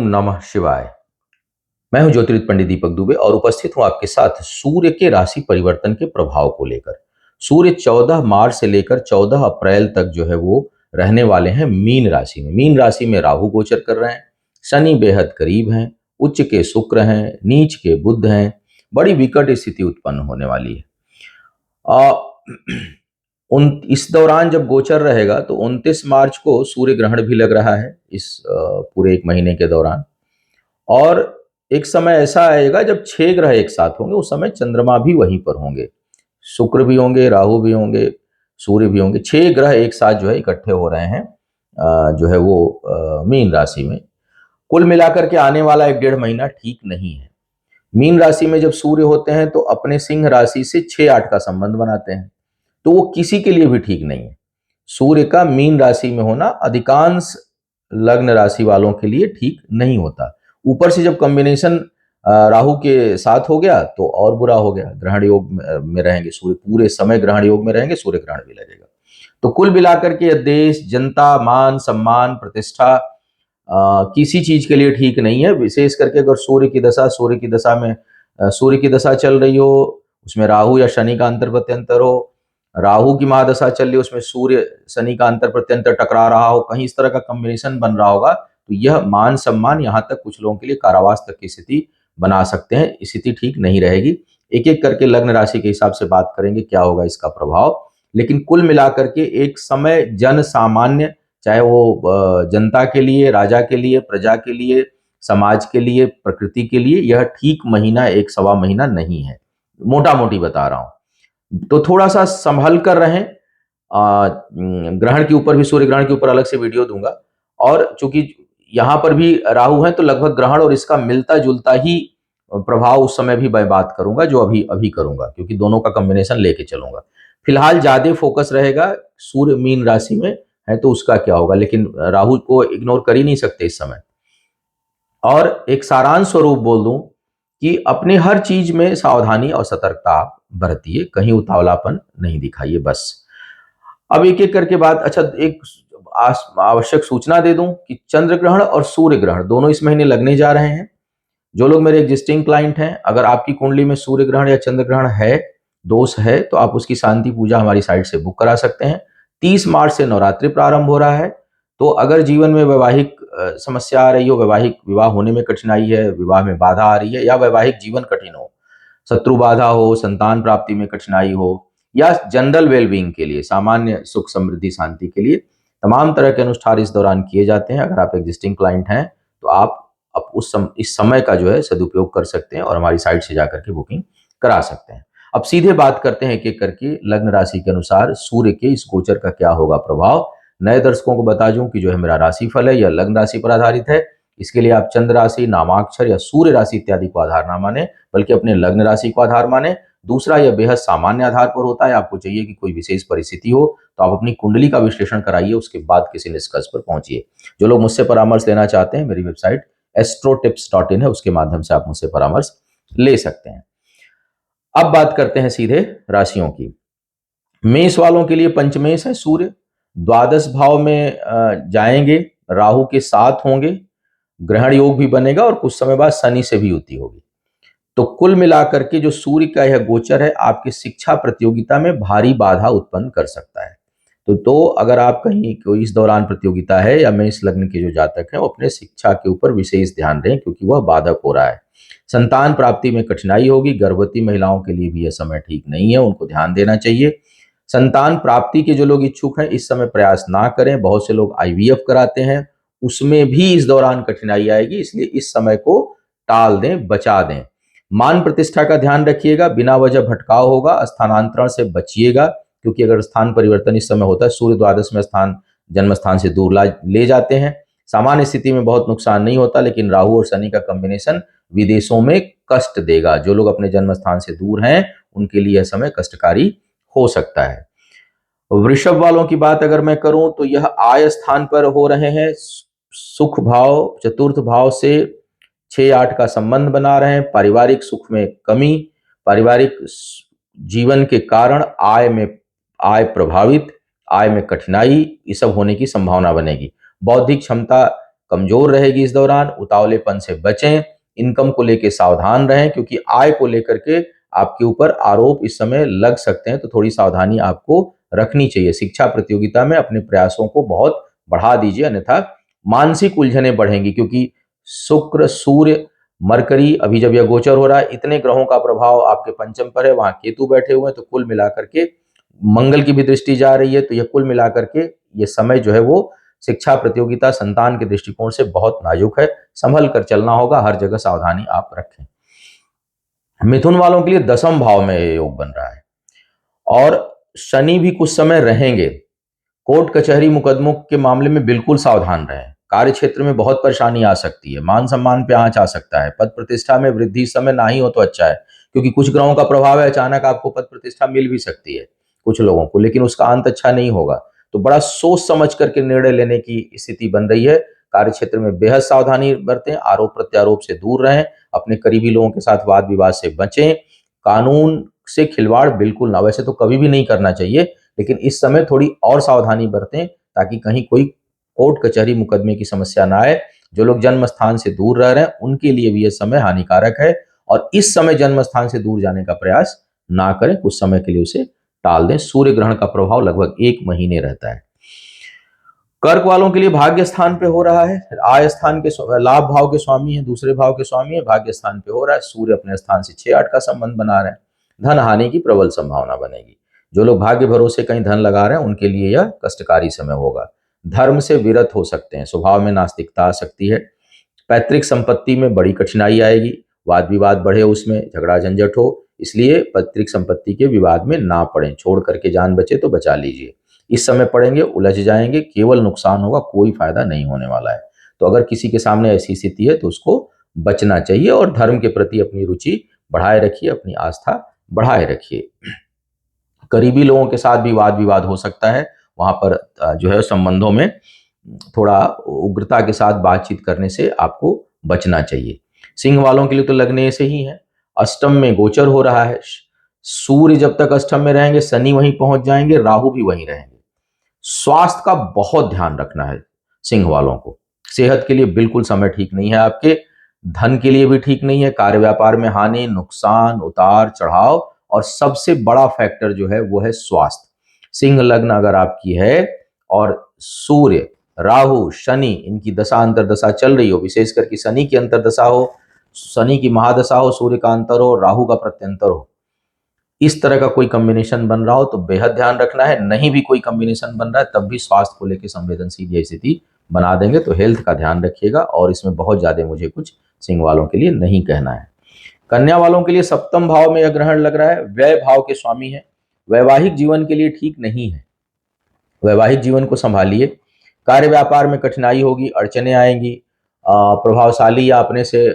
नमः शिवाय। मैं हूं ज्योतिर्विद पंडित दीपक दुबे और उपस्थित हूं आपके साथ सूर्य के राशि परिवर्तन के प्रभाव को लेकर। सूर्य 14 मार्च से लेकर 14 अप्रैल तक जो है वो रहने वाले हैं मीन राशि में। मीन राशि में राहु गोचर कर रहे हैं, शनि बेहद करीब हैं, उच्च के शुक्र हैं, नीच के बुध हैं। बड़ी विकट स्थिति उत्पन्न होने वाली है। आ, उन इस दौरान जब गोचर रहेगा तो 29 मार्च को सूर्य ग्रहण भी लग रहा है इस पूरे एक महीने के दौरान। और एक समय ऐसा आएगा जब 6 ग्रह एक साथ होंगे, उस समय चंद्रमा भी वहीं पर होंगे, शुक्र भी होंगे, राहु भी होंगे, सूर्य भी होंगे। 6 ग्रह एक साथ जो है इकट्ठे हो रहे हैं जो है वो मीन राशि में। कुल मिलाकर के आने वाला 1-1.5 महीना ठीक नहीं है। मीन राशि में जब सूर्य होते हैं तो अपने सिंह राशि से 6-8 का संबंध बनाते हैं, तो वो किसी के लिए भी ठीक नहीं है। सूर्य का मीन राशि में होना अधिकांश लग्न राशि वालों के लिए ठीक नहीं होता। ऊपर से जब कॉम्बिनेशन राहु के साथ हो गया तो और बुरा हो गया। ग्रहण योग में रहेंगे, सूर्य पूरे समय ग्रहण योग में रहेंगे, सूर्य ग्रहण भी लगेगा। तो कुल मिलाकर के देश, जनता, मान सम्मान, प्रतिष्ठा किसी चीज के लिए ठीक नहीं है। विशेष करके अगर सूर्य की दशा में सूर्य की दशा चल रही हो, उसमें राहु या शनि का अंतर प्रत्यंतर हो, राहु की महादशा चल रही है, उसमें सूर्य शनि का अंतर प्रत्यंतर टकरा रहा हो, कहीं इस तरह का कॉम्बिनेशन बन रहा होगा तो यह मान सम्मान, यहाँ तक कुछ लोगों के लिए कारावास तक की स्थिति बना सकते हैं। स्थिति ठीक नहीं रहेगी। एक एक करके लग्न राशि के हिसाब से बात करेंगे क्या होगा इसका प्रभाव। लेकिन कुल मिलाकर के एक समय जन सामान्य, चाहे वो जनता के लिए, राजा के लिए, प्रजा के लिए, समाज के लिए, प्रकृति के लिए यह ठीक महीना 1-1.25 महीना नहीं है। मोटा मोटी बता रहा हूं, तो थोड़ा सा संभल कर रहें। ग्रहण के ऊपर भी, सूर्य ग्रहण के ऊपर अलग से वीडियो दूंगा। और चूंकि यहाँ पर भी राहु है तो लगभग ग्रहण और इसका मिलता जुलता ही प्रभाव उस समय भी मैं बात करूंगा जो अभी अभी करूंगा, क्योंकि दोनों का कॉम्बिनेशन लेके चलूंगा। फिलहाल ज्यादा फोकस रहेगा सूर्य मीन राशि में है तो उसका क्या होगा, लेकिन राहु को इग्नोर कर ही नहीं सकते इस समय। और एक सारांश स्वरूप बोल दूं कि अपने हर चीज में सावधानी और सतर्कता बरतिए, कहीं उतावलापन नहीं दिखाइए बस। अब एक एक करके बात। अच्छा, एक आवश्यक सूचना दे दूं कि चंद्र ग्रहण और सूर्य ग्रहण दोनों इस महीने लगने जा रहे हैं। जो लोग मेरे एग्जिस्टिंग क्लाइंट हैं, अगर आपकी कुंडली में सूर्य ग्रहण या चंद्र ग्रहण है, दोष है, तो आप उसकी शांति पूजा हमारी साइट से बुक करा सकते हैं। 30 मार्च से नवरात्रि प्रारंभ हो रहा है। तो अगर जीवन में वैवाहिक समस्या आ रही हो, वैवाहिक विवाह होने में कठिनाई है, विवाह में बाधा आ रही है, या वैवाहिक जीवन कठिन हो, शत्रु बाधा हो, संतान प्राप्ति में कठिनाई हो, या जनरल वेलबींग के लिए, सामान्य सुख समृद्धि शांति के लिए तमाम तरह के अनुष्ठान इस दौरान किए जाते हैं। अगर आप एग्जिस्टिंग क्लाइंट हैं तो आप इस समय का जो है सदुपयोग कर सकते हैं और हमारी साइट से जाकर के बुकिंग करा सकते हैं। अब सीधे बात करते हैं एक एक करके लग्न राशि के अनुसार सूर्य के इस गोचर का क्या होगा प्रभाव। नए दर्शकों को बता दूं कि जो है मेरा राशिफल है यह लग्न राशि पर आधारित है। इसके लिए आप चंद्र राशि, नामाक्षर या सूर्य राशि इत्यादि को आधार ना माने, बल्कि अपने लग्न राशि को आधार माने। दूसरा, यह बेहद सामान्य आधार पर होता है। आपको चाहिए कि कोई विशेष परिस्थिति हो तो आप अपनी कुंडली का विश्लेषण कराइए, उसके बाद किसी निष्कर्ष पर पहुंचिए। जो लोग मुझसे परामर्श लेना चाहते हैं, मेरी वेबसाइट astrotips.in है, उसके माध्यम से आप मुझसे परामर्श ले सकते हैं। अब बात करते हैं सीधे राशियों की। मेष वालों के लिए पंचमेश है सूर्य, द्वादश भाव में जाएंगे, राहु के साथ होंगे, ग्रहण योग भी बनेगा और कुछ समय बाद शनि से भी युति होगी। तो कुल मिलाकर के जो सूर्य का यह गोचर है आपकी शिक्षा प्रतियोगिता में भारी बाधा उत्पन्न कर सकता है। तो अगर आप कहीं कोई इस दौरान प्रतियोगिता है, या मेष लग्न के जो जातक हैं वो अपने शिक्षा के ऊपर विशेष ध्यान दें, क्योंकि वह बाधक हो रहा है। संतान प्राप्ति में कठिनाई होगी। गर्भवती महिलाओं के लिए भी यह समय ठीक नहीं है, उनको ध्यान देना चाहिए। संतान प्राप्ति के जो लोग इच्छुक हैं इस समय प्रयास ना करें। बहुत से लोग IVF कराते हैं, उसमें भी इस दौरान कठिनाई आएगी, इसलिए इस समय को टाल दें, बचा दें। मान प्रतिष्ठा का ध्यान रखिएगा, बिना वजह भटकाव होगा। स्थानांतरण से बचिएगा, क्योंकि अगर स्थान परिवर्तन इस समय होता है, सूर्य द्वादश में स्थान जन्म स्थान से दूर ले जाते हैं। सामान्य स्थिति में बहुत नुकसान नहीं होता, लेकिन राहु और शनि का कॉम्बिनेशन विदेशों में कष्ट देगा। जो लोग अपने जन्म स्थान से दूर हैं उनके लिए यह समय कष्टकारी हो सकता है। वृषभ वालों की बात अगर मैं करूं तो यह आय स्थान पर हो रहे हैं। सुख भाव, चतुर्थ भाव से 6-8 का संबंध बना रहे हैं। पारिवारिक सुख में कमी, पारिवारिक जीवन के कारण आय प्रभावित, आय में कठिनाई, ये सब होने की संभावना बनेगी। बौद्धिक क्षमता कमजोर रहेगी इस दौरान। उतावलेपन से बचें, इनकम को लेकर सावधान रहें, क्योंकि आय को लेकर के आपके ऊपर आरोप इस समय लग सकते हैं, तो थोड़ी सावधानी आपको रखनी चाहिए। शिक्षा प्रतियोगिता में अपने प्रयासों को बहुत बढ़ा दीजिए, अन्यथा मानसिक उलझने बढ़ेंगी, क्योंकि शुक्र, सूर्य, मरकरी अभी जब यह गोचर हो रहा है, इतने ग्रहों का प्रभाव आपके पंचम पर है, वहां केतु बैठे हुए हैं, तो कुल मिलाकर के मंगल की भी दृष्टि जा रही है, तो यह कुल मिलाकर के ये समय जो है वो शिक्षा प्रतियोगिता संतान के दृष्टिकोण से बहुत नाजुक है। संभल कर चलना होगा, हर जगह सावधानी आप रखें। मिथुन वालों के लिए दसम भाव में ये योग बन रहा है और शनि भी कुछ समय रहेंगे। कोर्ट कचहरी मुकदमों के मामले में बिल्कुल सावधान रहें। कार्य क्षेत्र में बहुत परेशानी आ सकती है, मान सम्मान पे आंच आ सकता है, पद प्रतिष्ठा में वृद्धि इस समय ना ही हो तो अच्छा है, क्योंकि कुछ ग्रहों का प्रभाव है, अचानक आपको पद प्रतिष्ठा मिल भी सकती है कुछ लोगों को, लेकिन उसका अंत अच्छा नहीं होगा। तो बड़ा सोच समझ करके निर्णय लेने की स्थिति बन रही है। कार्य क्षेत्र में बेहद सावधानी बरतें, आरोप प्रत्यारोप से दूर रहें, अपने करीबी लोगों के साथ वाद विवाद से बचें, कानून से खिलवाड़ बिल्कुल ना, वैसे तो कभी भी नहीं करना चाहिए, लेकिन इस समय थोड़ी और सावधानी बरतें, ताकि कहीं कोई कोर्ट कचहरी मुकदमे की समस्या ना आए। जो लोग जन्म स्थान से दूर रह रहे हैं उनके लिए भी यह समय हानिकारक है, और इस समय जन्म स्थान से दूर जाने का प्रयास ना करें, कुछ समय के लिए उसे टाल दें। सूर्य ग्रहण का प्रभाव लगभग 1 महीने रहता है। कर्क वालों के लिए भाग्य स्थान पे हो रहा है, आय स्थान के लाभ भाव के स्वामी है, दूसरे भाव के स्वामी है, भाग्य स्थान पे हो रहा है। सूर्य अपने स्थान से 6-8 का संबंध बना रहे हैं। धन हानि की प्रबल संभावना बनेगी। जो लोग भाग्य भरोसे कहीं धन लगा रहे हैं उनके लिए यह कष्टकारी समय होगा। धर्म से विरत हो सकते हैं, स्वभाव में नास्तिकता आ सकती है। पैतृक संपत्ति में बड़ी कठिनाई आएगी, वाद विवाद बढ़े, उसमें झगड़ा झंझट हो, इसलिए पैतृक संपत्ति के विवाद में ना पड़ें। छोड़ करके जान बचे तो बचा लीजिए। इस समय पड़ेंगे उलझ जाएंगे, केवल नुकसान होगा, कोई फायदा नहीं होने वाला है। तो अगर किसी के सामने ऐसी स्थिति है तो उसको बचना चाहिए, और धर्म के प्रति अपनी रुचि बढ़ाए रखिए, अपनी आस्था बढ़ाए रखिए। करीबी लोगों के साथ भी वाद विवाद हो सकता है, वहां पर जो है संबंधों में थोड़ा उग्रता के साथ बातचीत करने से आपको बचना चाहिए। सिंह वालों के लिए तो लगने से ही है, अष्टम में गोचर हो रहा है। सूर्य जब तक अष्टम में रहेंगे, शनि वहीं पहुंच जाएंगे, राहु भी वहीं रहेंगे। स्वास्थ्य का बहुत ध्यान रखना है सिंह वालों को। सेहत के लिए बिल्कुल समय ठीक नहीं है आपके, धन के लिए भी ठीक नहीं है। कार्य व्यापार में हानि, नुकसान, उतार चढ़ाव, और सबसे बड़ा फैक्टर जो है वो है स्वास्थ्य। सिंह लग्न अगर आपकी है और सूर्य, राहु, शनि इनकी दशा अंतरदशा चल रही हो, विशेष करके शनि की अंतरदशा हो, शनि की महादशा हो, सूर्य का अंतर हो, राहु का प्रत्यंतर हो, इस तरह का कोई कॉम्बिनेशन बन रहा हो तो बेहद ध्यान रखना है। नहीं भी कोई कॉम्बिनेशन बन रहा है तब भी स्वास्थ्य को लेकर संवेदनशील स्थिति बना देंगे, तो हेल्थ का ध्यान रखिएगा। और इसमें बहुत ज्यादा मुझे कुछ सिंह वालों के लिए नहीं कहना है। कन्या वालों के लिए सप्तम भाव में यह ग्रहण लग रहा है, व्यय भाव के स्वामी है। वैवाहिक जीवन के लिए ठीक नहीं है, वैवाहिक जीवन को संभालिए। कार्य व्यापार में कठिनाई होगी, अड़चने आएंगी। प्रभावशाली या अपने से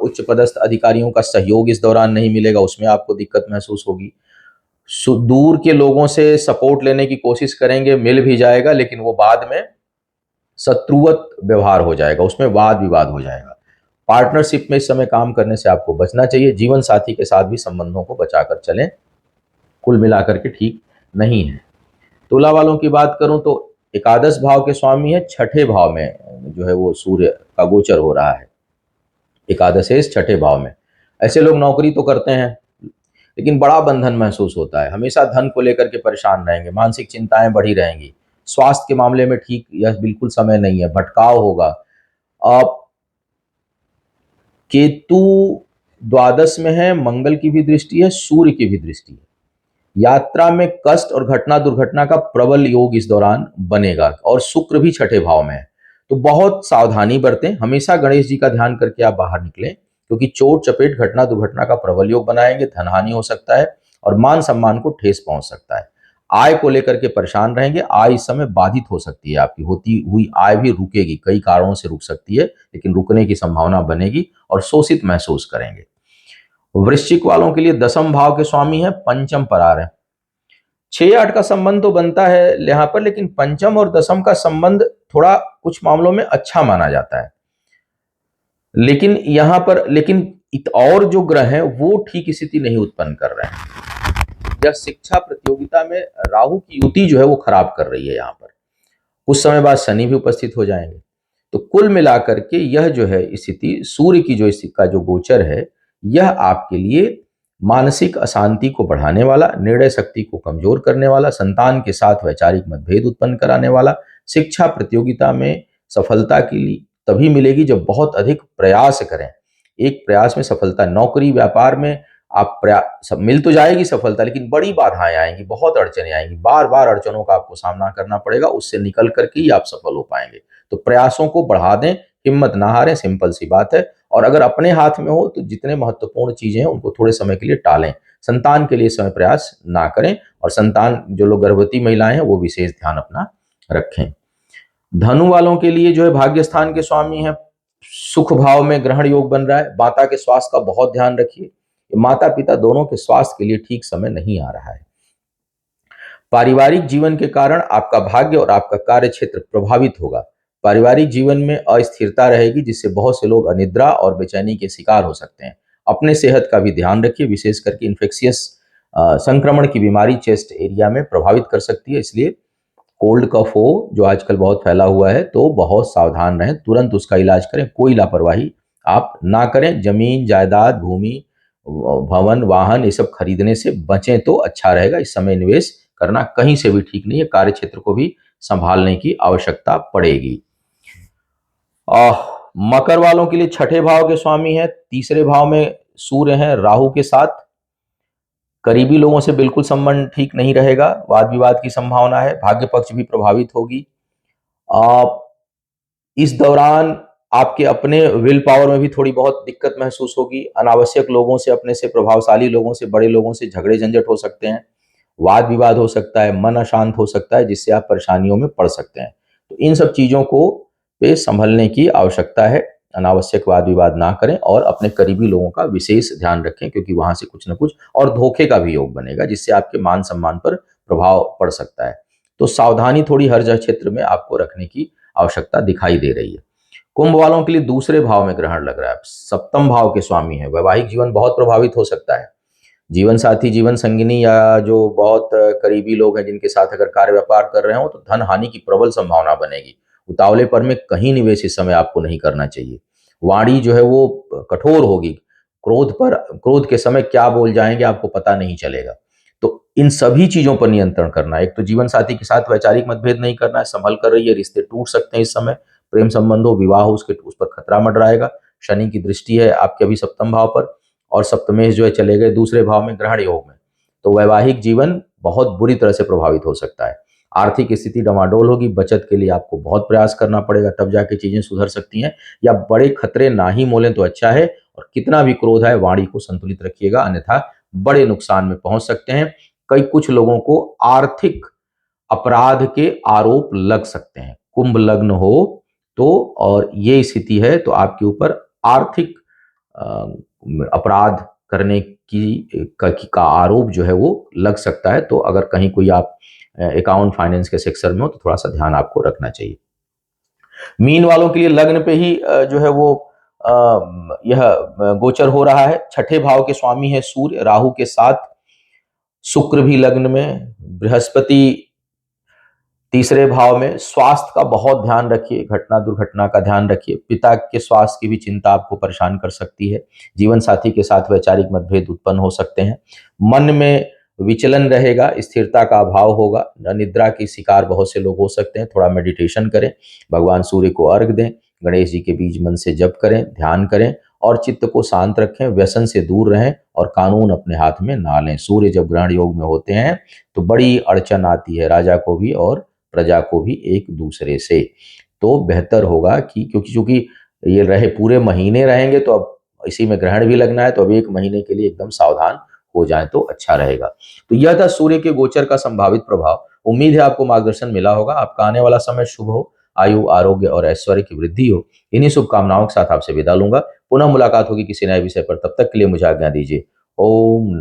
उच्च पदस्थ अधिकारियों का सहयोग इस दौरान नहीं मिलेगा, उसमें आपको दिक्कत महसूस होगी। दूर के लोगों से सपोर्ट लेने की कोशिश करेंगे, मिल भी जाएगा, लेकिन वो बाद में शत्रुवत व्यवहार हो जाएगा, उसमें वाद विवाद हो जाएगा। पार्टनरशिप में इस समय काम करने से आपको बचना चाहिए। जीवन साथी के साथ भी संबंधों को बचाकर चलें, कुल मिलाकर के ठीक नहीं है। तुला वालों की बात करूं तो एकादश भाव के स्वामी है, छठे भाव में जो है वो सूर्य का गोचर हो रहा है, एकादशेश छठे भाव में। ऐसे लोग नौकरी तो करते हैं लेकिन बड़ा बंधन महसूस होता है, हमेशा धन को लेकर के परेशान रहेंगे, मानसिक चिंताएं बढ़ी रहेंगी। स्वास्थ्य के मामले में ठीक यह बिल्कुल समय नहीं है, भटकाव होगा। अब केतु द्वादश में है, मंगल की भी दृष्टि है, सूर्य की भी दृष्टि है। यात्रा में कष्ट और घटना दुर्घटना का प्रबल योग इस दौरान बनेगा, और शुक्र भी छठे भाव में है। तो बहुत सावधानी बरतें, हमेशा गणेश जी का ध्यान करके आप बाहर निकलें, क्योंकि चोट चपेट घटना दुर्घटना का प्रबल योग बनाएंगे, धनहानि हो सकता है और मान सम्मान को ठेस पहुंच सकता है। आय को लेकर के परेशान रहेंगे, आय इस समय बाधित हो सकती है, आपकी होती हुई आय भी रुकेगी, कई कारणों से रुक सकती है, लेकिन रुकने की संभावना बनेगी और शोषित महसूस करेंगे। वृश्चिक वालों के लिए दसम भाव के स्वामी है, पंचम पर आ रहे हैं। 6-8 का संबंध तो बनता है यहाँ पर, लेकिन पंचम और दसम का संबंध थोड़ा कुछ मामलों में अच्छा माना जाता है, लेकिन यहाँ पर और जो ग्रह हैं वो ठीक स्थिति नहीं उत्पन्न कर रहे हैं। यह शिक्षा प्रतियोगिता में राहु की युति जो है वो खराब कर रही है। यहाँ पर कुछ समय बाद शनि भी उपस्थित हो जाएंगे, तो कुल मिलाकर के यह जो है स्थिति सूर्य की जो स्थिति का जो गोचर है, यह आपके लिए मानसिक अशांति को बढ़ाने वाला, निर्णय शक्ति को कमजोर करने वाला, संतान के साथ वैचारिक मतभेद उत्पन्न कराने वाला, शिक्षा प्रतियोगिता में सफलता के लिए तभी मिलेगी जब बहुत अधिक प्रयास करें। एक प्रयास में सफलता, नौकरी व्यापार में आप सब मिल तो जाएगी सफलता, लेकिन बड़ी बाधाएं आएंगी, बहुत अड़चने आएंगी, बार बार अड़चनों का आपको सामना करना पड़ेगा, उससे निकल करके ही आप सफल हो पाएंगे। तो प्रयासों को बढ़ा दें, हिम्मत ना हारें, सिंपल सी बात है। और अगर अपने हाथ में हो तो जितने महत्वपूर्ण चीजें हैं उनको थोड़े समय के लिए टालें, संतान के लिए समय प्रयास ना करें, और संतान जो लोग गर्भवती महिलाएं हैं वो विशेष ध्यान अपना रखें। धनु वालों के लिए जो है भाग्य स्थान के स्वामी है, सुख भाव में ग्रहण योग बन रहा है। माता के स्वास्थ्य का बहुत ध्यान रखिए, माता पिता दोनों के स्वास्थ्य के लिए ठीक समय नहीं आ रहा है। पारिवारिक जीवन के कारण आपका भाग्य और आपका कार्य क्षेत्र प्रभावित होगा। पारिवारिक जीवन में अस्थिरता रहेगी, जिससे बहुत से लोग अनिद्रा और बेचैनी के शिकार हो सकते हैं। अपने सेहत का भी ध्यान रखिए, विशेष करके इन्फेक्शियस संक्रमण की बीमारी चेस्ट एरिया में प्रभावित कर सकती है, इसलिए कोल्ड कफ हो जो आजकल बहुत फैला हुआ है तो बहुत सावधान रहें, तुरंत उसका इलाज करें, कोई लापरवाही आप ना करें। जमीन जायदाद, भूमि, भवन, वाहन ये सब खरीदने से बचें तो अच्छा रहेगा। इस समय निवेश करना कहीं से भी ठीक नहीं है, कार्य क्षेत्र को भी संभालने की आवश्यकता पड़ेगी। मकर वालों के लिए छठे भाव के स्वामी है, तीसरे भाव में सूर्य है राहु के साथ। करीबी लोगों से बिल्कुल संबंध ठीक नहीं रहेगा, वाद विवाद की संभावना है, भाग्य पक्ष भी प्रभावित होगी। इस दौरान आपके अपने विल पावर में भी थोड़ी बहुत दिक्कत महसूस होगी। अनावश्यक लोगों से, अपने से प्रभावशाली लोगों से, बड़े लोगों से झगड़े झंझट हो सकते हैं, वाद विवाद हो सकता है, मन अशांत हो सकता है, जिससे आप परेशानियों में पड़ सकते हैं। तो इन सब चीजों को पे संभलने की आवश्यकता है। अनावश्यक वाद विवाद ना करें और अपने करीबी लोगों का विशेष ध्यान रखें, क्योंकि वहां से कुछ ना कुछ और धोखे का भी योग बनेगा, जिससे आपके मान सम्मान पर प्रभाव पड़ सकता है। तो सावधानी थोड़ी हर जगह क्षेत्र में आपको रखने की आवश्यकता दिखाई दे रही है। कुंभ वालों के लिए दूसरे भाव में ग्रहण लग रहा है, सप्तम भाव के स्वामी है। वैवाहिक जीवन बहुत प्रभावित हो सकता है। जीवन साथी, जीवन संगिनी या जो बहुत करीबी लोग हैं जिनके साथ अगर कार्य व्यापार कर रहे हो तो धन हानि की प्रबल संभावना बनेगी। उतावलेपन में कहीं निवेश इस समय आपको नहीं करना चाहिए। वाणी जो है वो कठोर होगी, क्रोध के समय क्या बोल जाएंगे आपको पता नहीं चलेगा। तो इन सभी चीजों पर नियंत्रण करना है। एक तो जीवन साथी के साथ वैचारिक मतभेद नहीं करना है, संभल कर रही है, रिश्ते टूट सकते हैं इस समय, प्रेम संबंध हो, विवाह हो, उस पर खतरा मंडराएगा। शनि की दृष्टि है आपके अभी सप्तम भाव पर, और सप्तमेश जो है चले गए दूसरे भाव में ग्रहण योग में। तो वैवाहिक जीवन बहुत बुरी तरह से प्रभावित हो सकता है। आर्थिक स्थिति डमाडोल होगी, बचत के लिए आपको बहुत प्रयास करना पड़ेगा, तब जाके चीजें सुधर सकती हैं, या बड़े खतरे ना ही मोलें तो अच्छा है। और कितना भी क्रोध है, वाणी को संतुलित रखिएगा, अन्यथा बड़े नुकसान में पहुंच सकते हैं। कुछ लोगों को आर्थिक अपराध के आरोप लग सकते हैं। कुंभ लग्न हो तो और ये स्थिति है तो आपके ऊपर आर्थिक अपराध करने का आरोप जो है वो लग सकता है। तो अगर कहीं कोई आप अकाउंट फाइनेंस के सेक्टर में हो तो थोड़ा सा ध्यान आपको रखना चाहिए। मीन वालों के लिए लग्न पे ही जो है वो यह गोचर हो रहा है। छठे भाव के स्वामी है सूर्य राहु के साथ, शुक्र भी लग्न में, बृहस्पति तीसरे भाव में। स्वास्थ्य का बहुत ध्यान रखिए, घटना दुर्घटना का ध्यान रखिए, पिता के स्वास्थ्य की भी चिंता आपको परेशान कर सकती है। जीवन साथी के साथ वैचारिक मतभेद उत्पन्न हो सकते हैं। मन में विचलन रहेगा, स्थिरता का अभाव होगा, निद्रा की शिकार बहुत से लोग हो सकते हैं। थोड़ा मेडिटेशन करें, भगवान सूर्य को अर्घ दें, गणेश जी के बीज मन से जप करें, ध्यान करें, और चित्त को शांत रखें, व्यसन से दूर रहें, और कानून अपने हाथ में ना लें। सूर्य जब ग्रहण योग में होते हैं तो बड़ी अड़चन आती है, राजा को भी और प्रजा को भी एक दूसरे से। तो बेहतर होगा कि क्योंकि ये रहे पूरे महीने रहेंगे, तो अब इसी में ग्रहण भी लगना है, तो अब एक महीने के लिए एकदम सावधान हो जाए तो अच्छा रहेगा। तो यह था सूर्य के गोचर का संभावित प्रभाव। उम्मीद है आपको मार्गदर्शन मिला होगा। आपका आने वाला समय शुभ हो, आयु आरोग्य और ऐश्वर्य की वृद्धि हो। इन्हीं शुभकामनाओं के साथ आपसे विदा लूंगा। पुनः मुलाकात होगी किसी नए विषय पर, तब तक के लिए मुझे आज्ञा दीजिए। ओम नमः